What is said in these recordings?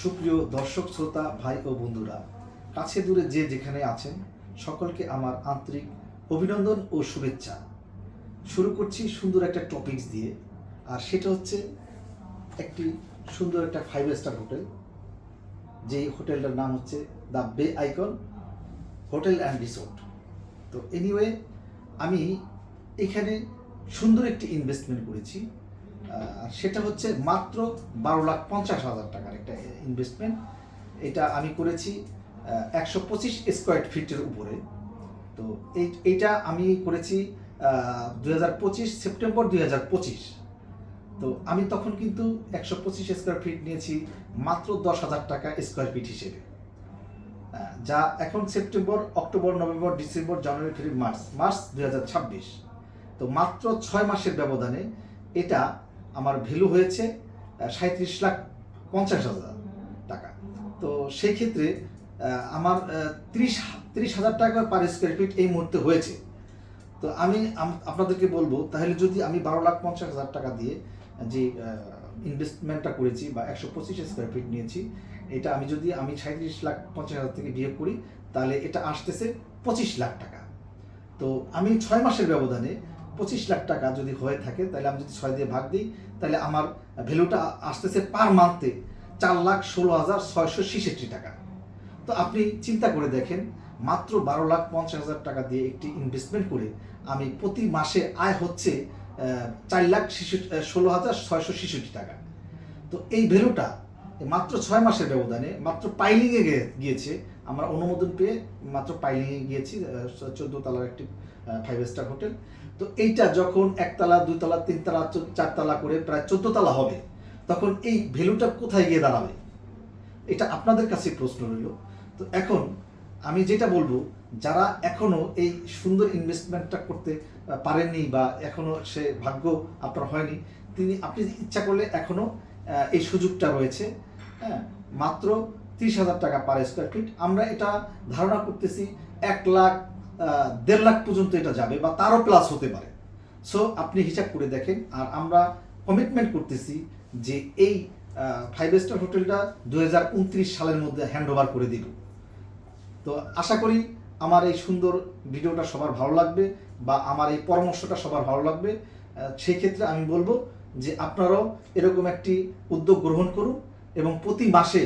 সুপ্রিয় দর্শক শ্রোতা ভাই ও বন্ধুরা, কাছে দূরে যে যেখানে আছেন সকলকে আমার আন্তরিক অভিনন্দন ও শুভেচ্ছা। শুরু করছি সুন্দর একটা টপিকস দিয়ে, আর সেটা হচ্ছে একটি সুন্দর একটা 5 স্টার হোটেল। যেই হোটেলটার নাম হচ্ছে দ্য বে আইকন হোটেল অ্যান্ড রিসোর্ট। তো এনিওয়ে, আমি এখানে সুন্দর একটি ইনভেস্টমেন্ট করেছি। সেটা হচ্ছে মাত্র 12,50,000 টাকার একটা ইনভেস্টমেন্ট। এটা আমি করেছি 125 স্কোয়ার ফিটের উপরে। তো এইটা আমি করেছি 2025 সেপ্টেম্বর 2025। তো আমি তখন কিন্তু 125 স্কোয়ার ফিট নিয়েছি মাত্র 10,000 টাকা স্কোয়ার ফিট হিসেবে, যা এখন সেপ্টেম্বর, অক্টোবর, নভেম্বর, ডিসেম্বর, জানুয়ারি, ফেব্রুয়ারি, মার্চ 2026। তো মাত্র 6 মাসের ব্যবধানে এটা আমার ভ্যালু হয়েছে 37,50,000 টাকা। তো সেই ক্ষেত্রে আমার 30,000 টাকা পার স্কোয়ার ফিট এই মুহূর্তে হয়েছে। তো আমি আপনাদেরকে বলবো, তাহলে যদি আমি 12,50,000 টাকা দিয়ে যে ইনভেস্টমেন্টটা করেছি বা 125 স্কোয়ার ফিট নিয়েছি, এটা আমি যদি 37,50,000 থেকে বিয়োগ করি, তাহলে এটা আসতেছে 25 লাখ টাকা। তো আমি 6 মাসের ব্যবধানে 25 লাখ টাকা যদি হয়ে থাকে, তাহলে আমি যদি 6 দিয়ে ভাগ দিই, তাহলে আমার ভ্যালুটা আসতেছে পার মান্থে 4,16,666 টাকা। তো আপনি চিন্তা করে দেখেন, মাত্র 12,50,000 টাকা দিয়ে একটি ইনভেস্টমেন্ট করে আমি প্রতি মাসে আয় হচ্ছে 4,16,666 টাকা। তো এই ভ্যালুটা মাত্র 6 মাসের ব্যবধানে মাত্র পাইলিংয়ে গিয়েছে। আমরা অনুমোদন পেয়ে মাত্র পাইলিংয়ে গিয়েছি 14 তলার একটি 5 স্টার হোটেল। তো এইটা যখন 1 তলা, 2 তলা, 3 তলা, 4 তলা করে প্রায় 14 তলা হবে, তখন এই ভ্যালুটা কোথায় গিয়ে দাঁড়াবে? এটা আপনাদের কাছে প্রশ্ন রইল। তো এখন আমি যেটা বলবো, যারা এখনো এই সুন্দর ইনভেস্টমেন্টটা করতে পারেননি বা এখনো সে ভাগ্য আপনার হয়নি, আপনি ইচ্ছা করলে এখনো এই সুযোগটা রয়েছে। হ্যাঁ, মাত্র 30,000 টাকা পার স্কোয়ার ফিট। আমরা এটা ধারণা করতেছি 1 লাখ 1.5 লাখ পর্যন্ত এটা যাবে বা তারও প্লাস হতে পারে। সো আপনি হিসাব করে দেখেন। আর আমরা কমিটমেন্ট করতেছি যে এই 5 স্টার হোটেলটা 2029 সালের মধ্যে হ্যান্ড ওভার করে দিব। তো আশা করি আমার এই সুন্দর ভিডিওটা সবার ভালো লাগবে বা আমার এই পরামর্শটা সবার ভালো লাগবে। সেই ক্ষেত্রে আমি বলবো যে আপনারাও এরকম একটি উদ্যোগ গ্রহণ করুন এবং প্রতি মাসে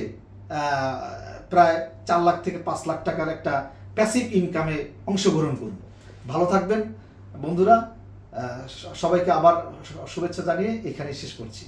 প্রায় 4 লাখ থেকে 5 লাখ টাকার একটা প্যাসিভ ইনকামে অংশগ্রহণ করুন। ভালো থাকবেন বন্ধুরা। সবাইকে আবার শুভেচ্ছা জানিয়ে এখানে শেষ করছি।